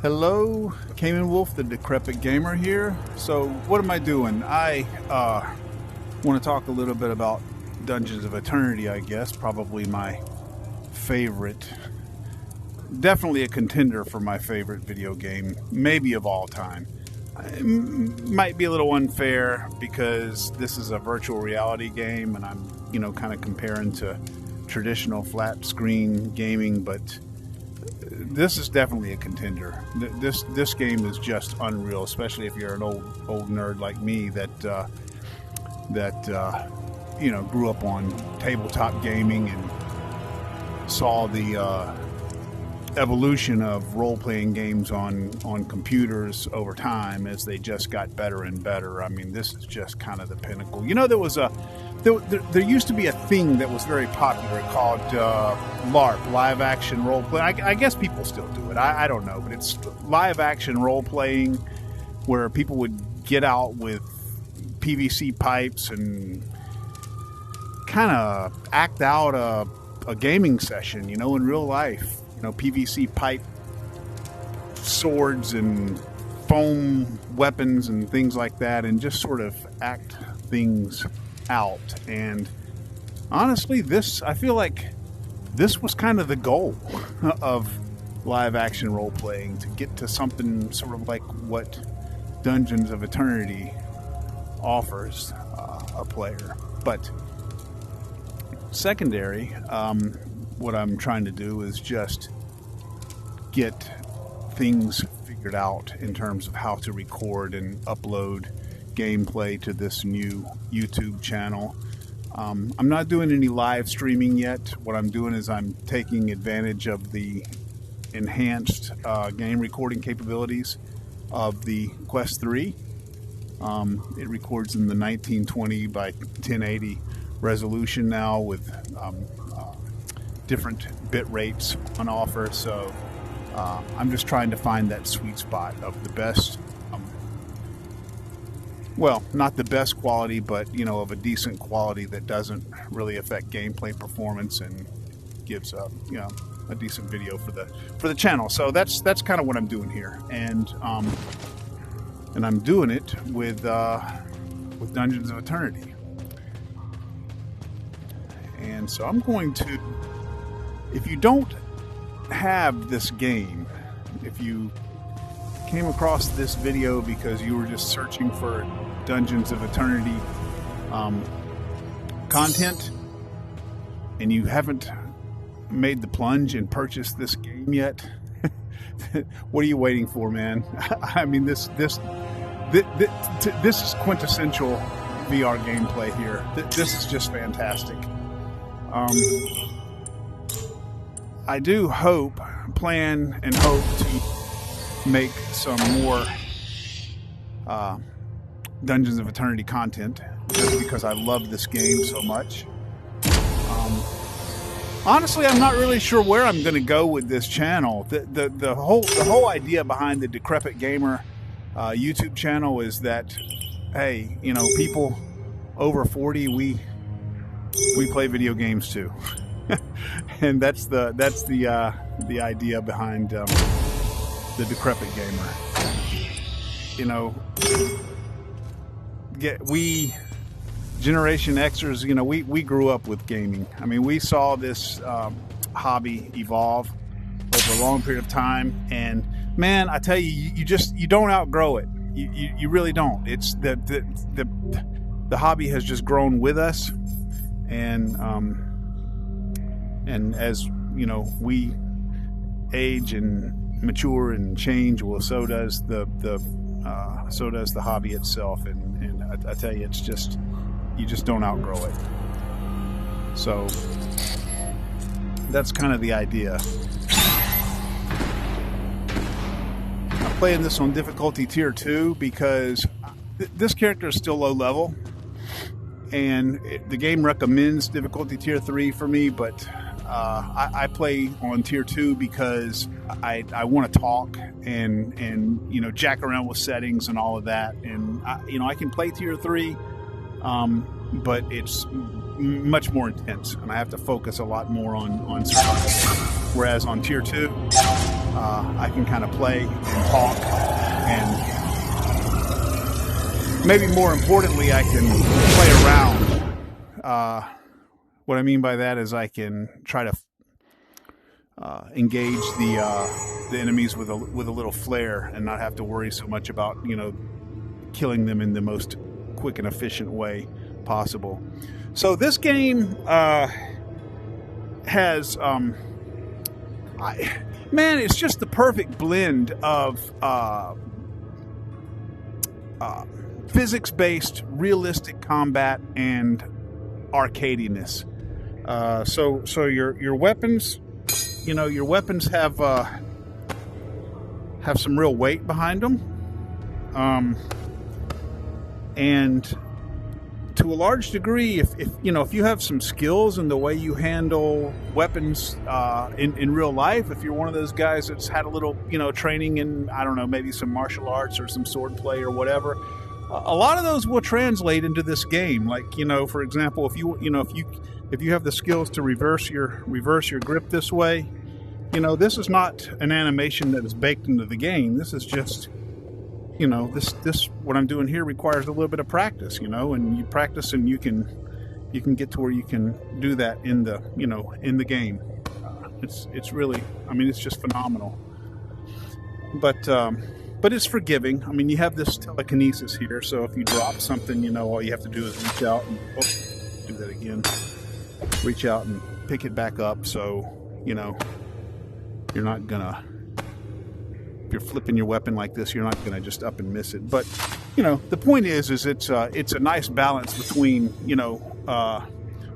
Hello, Cayman Wolf, the Decrepit Gamer here. So, what am I doing? I want to talk a little bit about Dungeons of Eternity, I guess. Probably my favorite, definitely a contender for my favorite video game, maybe of all time. It might be a little unfair because this is a virtual reality game and I'm, kind of comparing to traditional flat screen gaming, but this is definitely a contender. This game is just unreal, especially if you're an old nerd like me that grew up on tabletop gaming and saw the evolution of role-playing games on computers over time as they just got better and better. I mean, this is just kind of the pinnacle. There used to be a thing that was very popular called LARP, live action role play. I guess people still do it. I don't know, but it's live action role playing where people would get out with PVC pipes and kind of act out a gaming session, in real life. PVC pipe swords and foam weapons and things like that, and just sort of act things out. And honestly, I feel like this was kind of the goal of live action role playing, to get to something sort of like what Dungeons of Eternity offers a player. But secondary, what I'm trying to do is just get things figured out in terms of how to record and upload gameplay to this new YouTube channel. I'm not doing any live streaming yet. What I'm doing is I'm taking advantage of the enhanced game recording capabilities of the Quest 3. It records in the 1920 by 1080 resolution now with different bit rates on offer. So I'm just trying to find that sweet spot of the best, well, not the best quality, but of a decent quality that doesn't really affect gameplay performance and gives a decent video for the channel. So that's kind of what I'm doing here, and I'm doing it with Dungeons of Eternity. And so I'm going to, if you don't have this game, if you came across this video because you were just searching for Dungeons of Eternity content and you haven't made the plunge and purchased this game yet, what are you waiting for, man? I mean, this is quintessential VR gameplay here. This is just fantastic. I do plan and hope to make some more Dungeons of Eternity content, just because I love this game so much. Honestly, I'm not really sure where I'm going to go with this channel. The whole idea behind the Decrepit Gamer YouTube channel is that, hey, people over 40, we play video games too. And that's the idea behind the Decrepit Gamer. We Generation Xers, we grew up with gaming. I mean, we saw this hobby evolve over a long period of time, and man, I tell you, you don't outgrow it. You really don't. It's the hobby has just grown with us, and as we age and mature and change, well, so does the hobby itself. And I tell you, it's just, you just don't outgrow it. So that's kind of the idea. I'm playing this on difficulty tier 2 because this character is still low level, and the game recommends difficulty tier 3 for me, but I play on tier 2 because I want to talk and jack around with settings and all of that, and I can play tier 3, but it's much more intense, and I have to focus a lot more on survival. Whereas on Tier 2, I can kind of play and talk, and maybe more importantly, I can play around. What I mean by that is I can try to engage the enemies with a little flair and not have to worry so much about, you know, killing them in the most quick and efficient way possible. So this game has it's just the perfect blend of physics-based realistic combat and arcadiness. So your weapons, you know, your weapons have some real weight behind them, and to a large degree, if you have some skills in the way you handle weapons in real life, if you're one of those guys that's had a little, you know, training in, I don't know, maybe some martial arts or some sword play or whatever, a lot of those will translate into this game. Like, you know, for example, if you have the skills to reverse your grip this way, you know, this is not an animation that is baked into the game. This is just, you know, this what I'm doing here requires a little bit of practice, you know, and you practice and you can get to where you can do that in the game. It's really, I mean, it's just phenomenal. But it's forgiving. I mean, you have this telekinesis here, so if you drop something, you know, all you have to do is reach out and do that again. Reach out and pick it back up, so, you know, you're not gonna, if you're flipping your weapon like this, you're not gonna just up and miss it. But, you know, the point is it's a nice balance between, you know,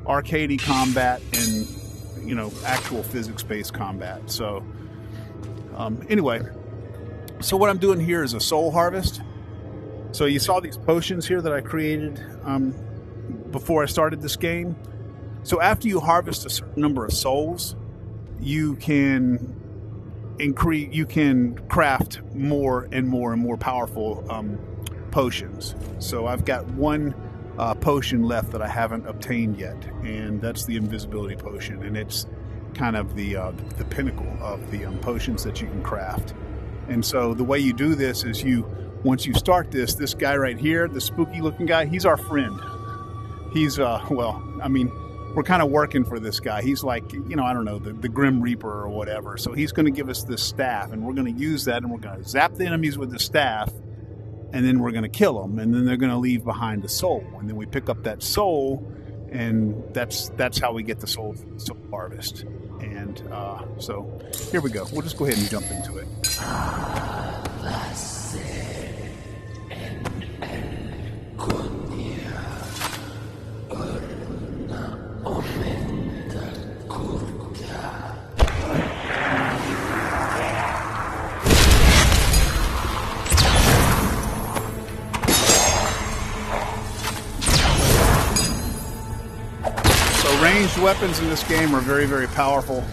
arcadey combat and, you know, actual physics-based combat. So anyway, so what I'm doing here is a soul harvest. So you saw these potions here that I created before I started this game. So after you harvest a certain number of souls, you can craft more and more powerful potions. So I've got one potion left that I haven't obtained yet, and that's the invisibility potion, and it's kind of the pinnacle of the potions that you can craft. And so the way you do this is once you start this guy right here, the spooky looking guy, he's our friend. He's we're kind of working for this guy. He's like, you know, I don't know, the Grim Reaper or whatever. So he's going to give us this staff, and we're going to use that, and we're going to zap the enemies with the staff, and then we're going to kill them, and then they're going to leave behind a soul, and then we pick up that soul, and that's how we get the soul harvest. And so here we go. We'll just go ahead and jump into it. Ranged weapons in this game are very, very powerful.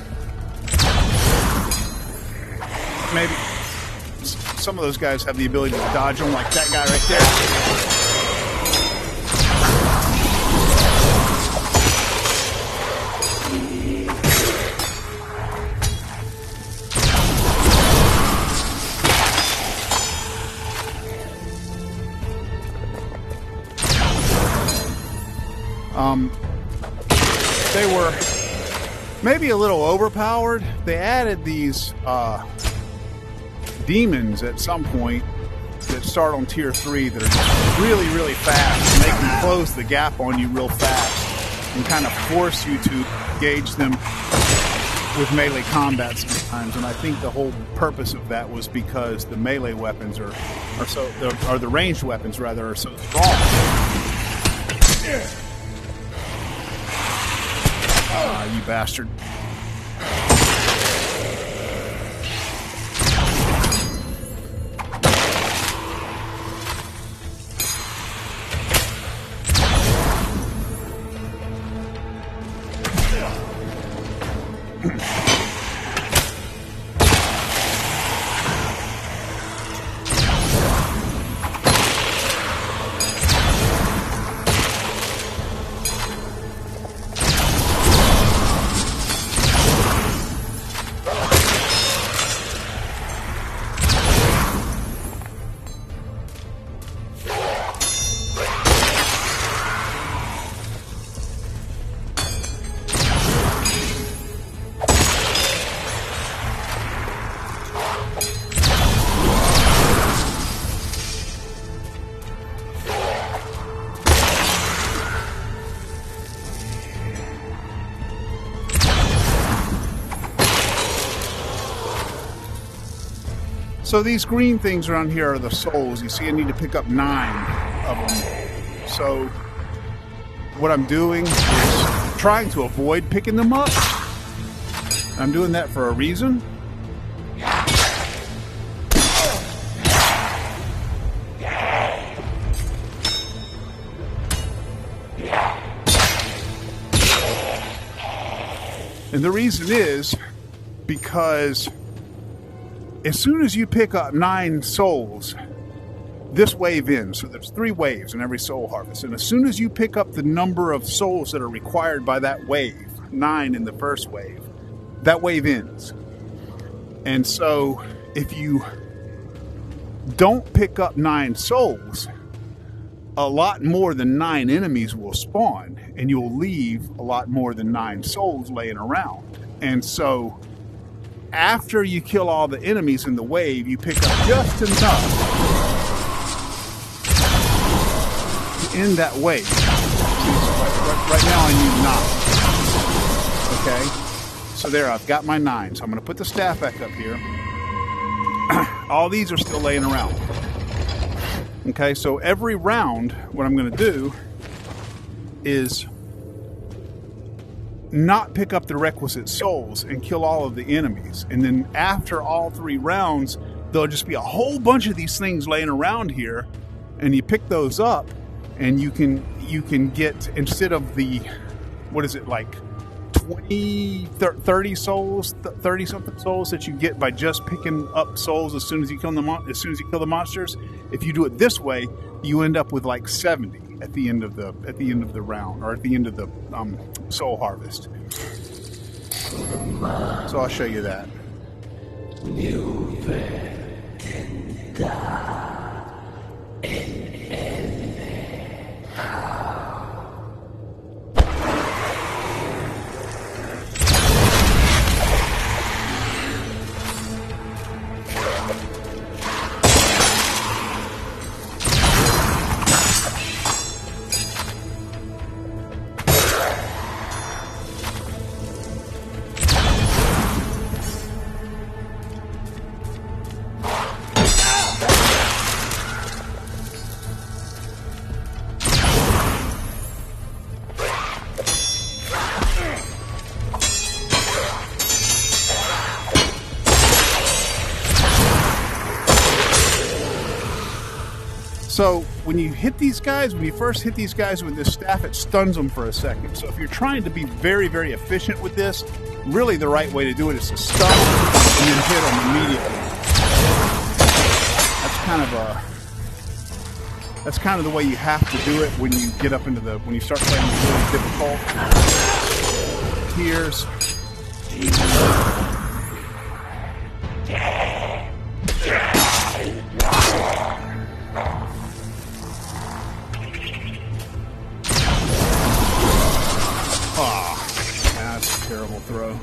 Maybe some of those guys have the ability to dodge them, like that guy right there. They were maybe a little overpowered. They added these demons at some point that start on Tier 3 that are just really, really fast, and they can close the gap on you real fast and kind of force you to engage them with melee combat sometimes. And I think the whole purpose of that was because the melee weapons or the ranged weapons rather are so strong. You bastard. So these green things around here are the souls. You see, I need to pick up 9 of them. So what I'm doing is trying to avoid picking them up. I'm doing that for a reason. And the reason is because as soon as you pick up 9 souls, this wave ends. So there's 3 waves in every soul harvest. And as soon as you pick up the number of souls that are required by that wave, 9 in the first wave, that wave ends. And so if you don't pick up 9 souls, a lot more than 9 enemies will spawn, and you'll leave a lot more than 9 souls laying around. And so after you kill all the enemies in the wave, you pick up just enough to end that wave. Right now I need 9. Okay, so there, I've got my 9. So I'm going to put the staff back up here. All these are still laying around. Okay, so every round, what I'm going to do is not pick up the requisite souls and kill all of the enemies. And then after all 3 rounds, there'll just be a whole bunch of these things laying around here, and you pick those up, and you can get, instead of the, what is it, like 30 souls, 30 something souls that you get by just picking up souls as soon as you kill the monsters. If you do it this way, you end up with like 70 at the end of the round, or at the end of the soul harvest. So I'll show you that. So when you hit these guys, when you first hit these guys with this staff, it stuns them for a second. So if you're trying to be very, very efficient with this, really the right way to do it is to stun and then hit them immediately. That's kind of the way you have to do it when you get up into when you start playing the really difficult tiers. That's a terrible throw.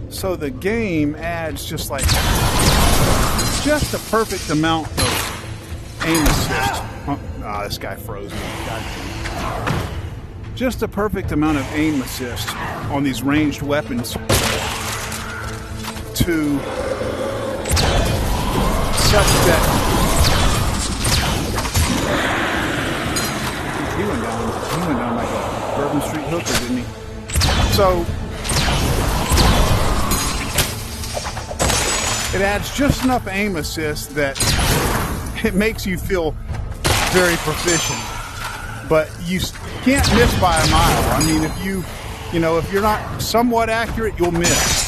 So the game adds just a perfect amount of aim assist. This guy froze me. Just a perfect amount of aim assist on these ranged weapons to such that he went down like a Bourbon Street hooker, didn't he? So it adds just enough aim assist that it makes you feel very proficient, but you can't miss by a mile. I mean, if you're not somewhat accurate, you'll miss.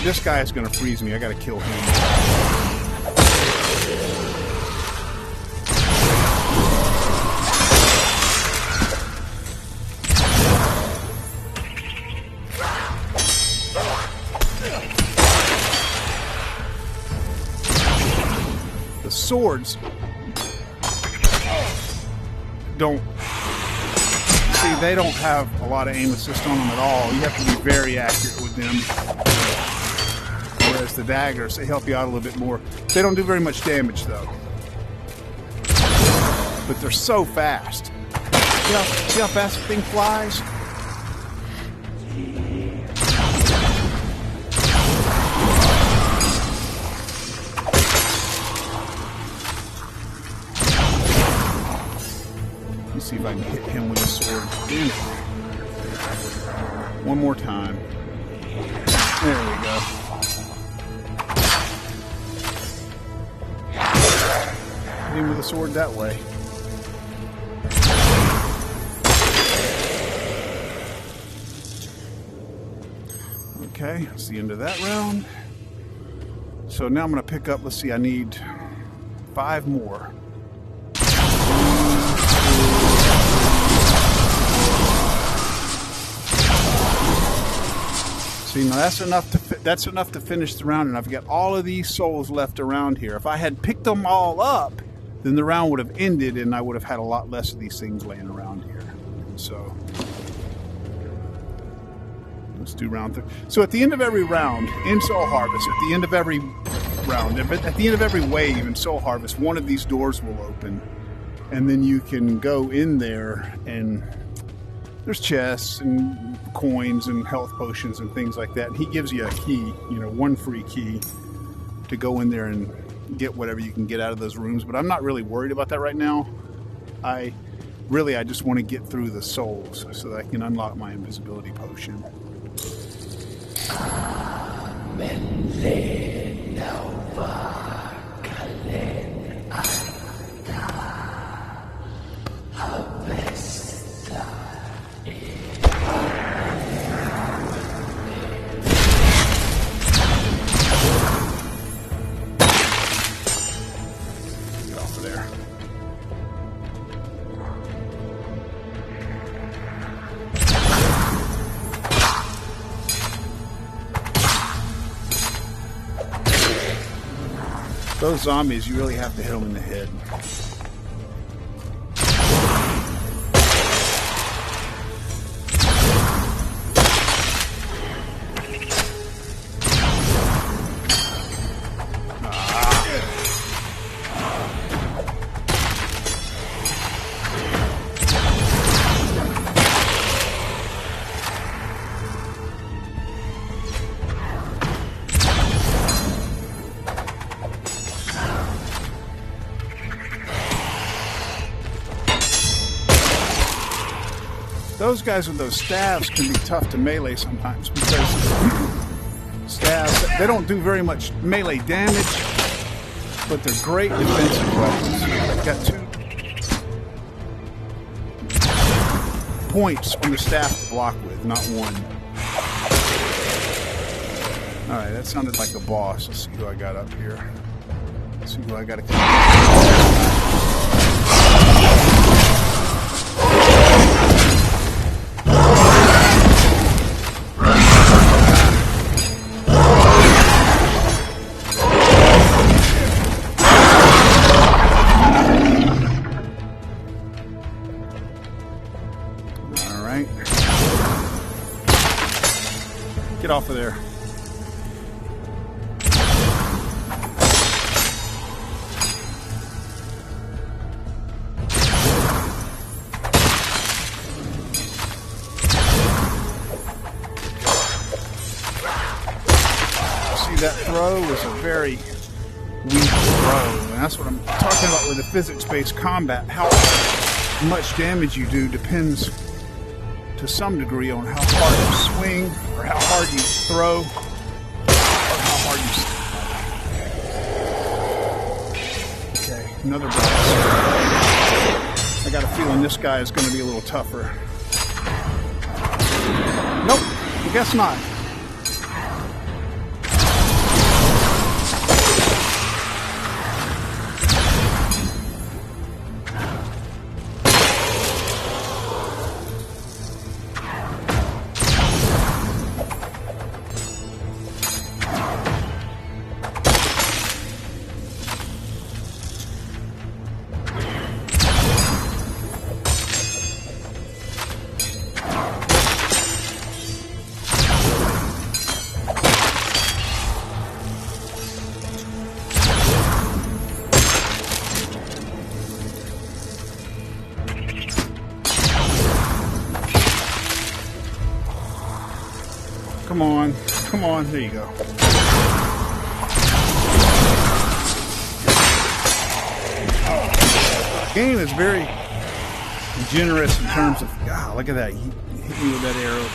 This guy is going to freeze me. I got to kill him. The swords they don't have a lot of aim assist on them at all. You have to be very accurate with them. Whereas the daggers, they help you out a little bit more. They don't do very much damage though. but they're so fast. See how fast the thing flies? Let's see if I can hit him with a sword. One more time. There we go. Hit him with a sword that way. Okay, that's the end of that round. So now I'm going to pick up, let's see, I need 5 more. See, now that's enough to finish the round, and I've got all of these souls left around here. If I had picked them all up, then the round would have ended, and I would have had a lot less of these things laying around here. So let's do round 3. So at the end of every round in Soul Harvest, at the end of every round, at the end of every wave in Soul Harvest, one of these doors will open, and then you can go in there, and there's chests and coins and health potions and things like that. And he gives you a key, one free key to go in there and get whatever you can get out of those rooms. But I'm not really worried about that right now. I just want to get through the souls so that I can unlock my invisibility potion. Get off of there. Those zombies, you really have to hit them in the head. Those guys with those staves can be tough to melee sometimes because staves, they don't do very much melee damage, but they're great defensive weapons. I've got 2 points on the staff to block with, not 1. Alright, that sounded like a boss. Let's see who I got up here. Let's see who I got to kill. Get off of there. See, that throw was a very weak throw, and that's what I'm talking about with the physics-based combat. How much damage you do depends to some degree on how hard you swing, or how hard you throw, or how hard you... Okay, another boss. I got a feeling this guy is going to be a little tougher. Nope, I guess not. on. There you go. The game is very generous in terms of, God, look at that. He hit me with that arrow.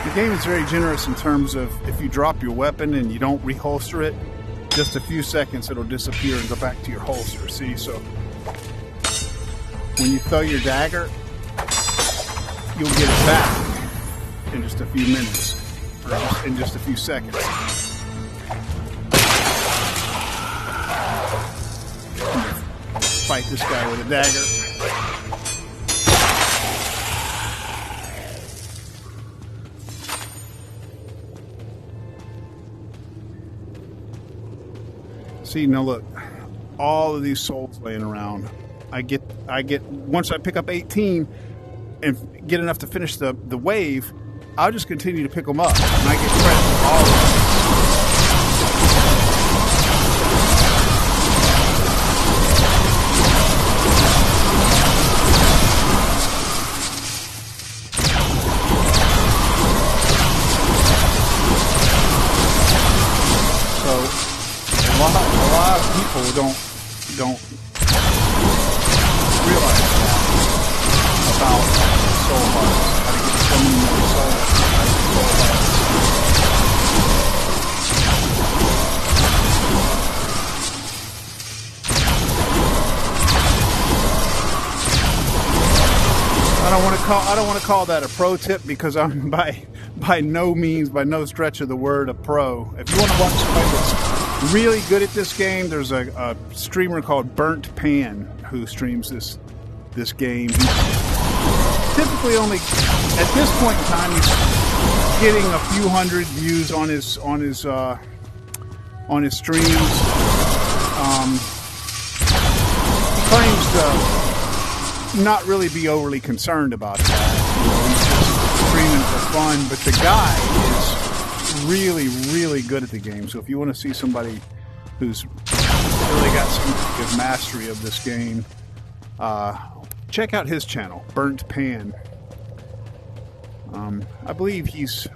The game is very generous in terms of if you drop your weapon and you don't reholster it, just a few seconds it'll disappear and go back to your holster. See, so when you throw your dagger, you'll get it back in just a few minutes, or in just a few seconds. Fight this guy with a dagger. See, now look, all of these souls laying around. I get once I pick up 18 and get enough to finish the wave, I'll just continue to pick them up, and I get credit for all of them. A lot of people don't realize that about soul hearts. How to get so many more souls out of soul hearts. I don't want to call that a pro tip, because I'm by no means, by no stretch of the word, a pro. If you want to watch somebody that's really good at this game, there's a streamer called Burnt Pan who streams this game. He's typically only, at this point in time, he's getting a few hundred views on his streams. He claims to not really be overly concerned about that. You know, he's just streaming for fun, but the guy is really, really good at the game. So if you want to see somebody who's really got some good mastery of this game, check out his channel, Burnt Pan. I believe he's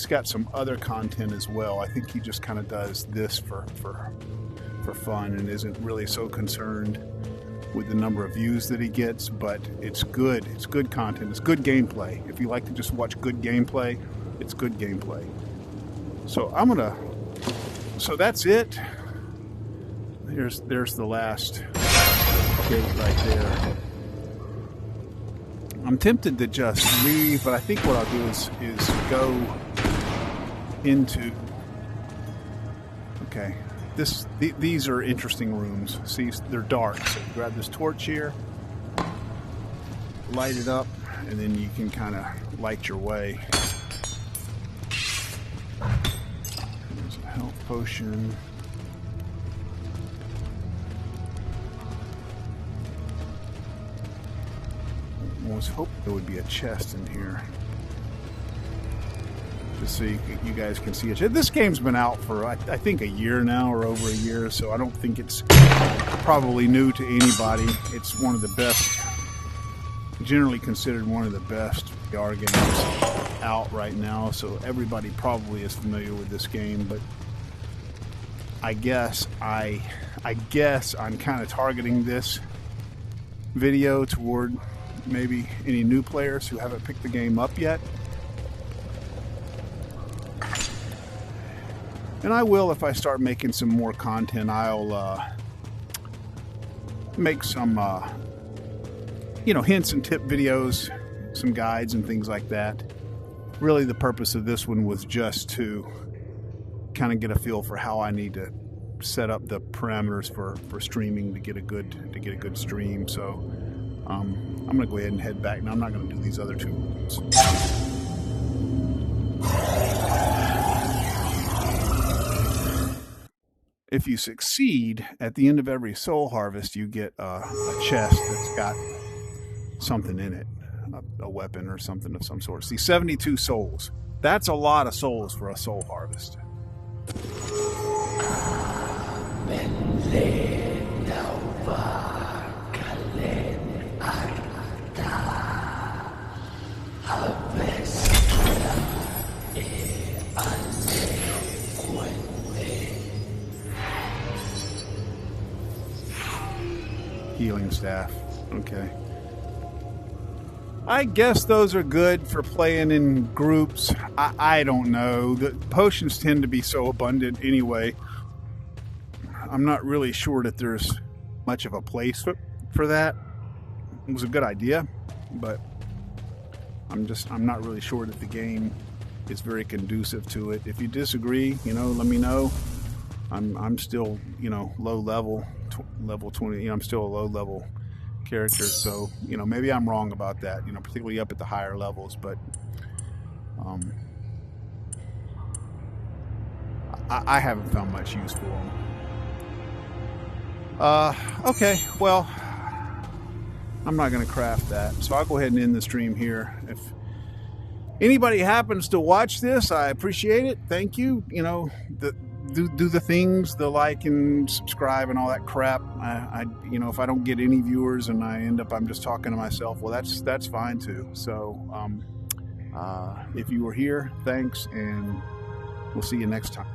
got some other content as well. I think he just kind of does this for fun and isn't really so concerned with the number of views that he gets, but it's good. It's good content. It's good gameplay. If you like to just watch good gameplay, it's good gameplay. So so that's it. There's the last gate right there. I'm tempted to just leave, but I think what I'll do is go into, okay. These are interesting rooms. See, they're dark. So you grab this torch here, light it up, and then you can kind of light your way. There's a health potion. I was hoping there would be a chest in here, just so you guys can see it. This game's been out for I think a year now, or over a year, so I don't think it's probably new to anybody. It's one of the best, generally considered one of the best VR games out right now, so everybody probably is familiar with this game. But I guess I'm kind of targeting this video toward maybe any new players who haven't picked the game up yet. And I will, if I start making some more content, I'll make some hints and tip videos, some guides and things like that. Really, the purpose of this one was just to kind of get a feel for how I need to set up the parameters for streaming to get a good stream. So I'm going to go ahead and head back. Now, I'm not going to do these other two rooms. If you succeed, at the end of every soul harvest, you get a chest that's got something in it. a weapon or something of some sort. See, 72 souls. That's a lot of souls for a soul harvest. Healing staff. Okay. I guess those are good for playing in groups. I don't know. The potions tend to be so abundant anyway. I'm not really sure that there's much of a place for that. It was a good idea, but I'm not really sure that the game is very conducive to it. If you disagree, let me know. I'm still, low level, level 20. I'm still a low level character, so maybe I'm wrong about that. Particularly up at the higher levels, but I haven't found much use for them. Okay, well, I'm not going to craft that, so I'll go ahead and end the stream here. If anybody happens to watch this, I appreciate it. Thank you. Do the things, the like and subscribe and all that crap. If I don't get any viewers and I'm just talking to myself, well, that's fine too. So if you were here, thanks, and we'll see you next time.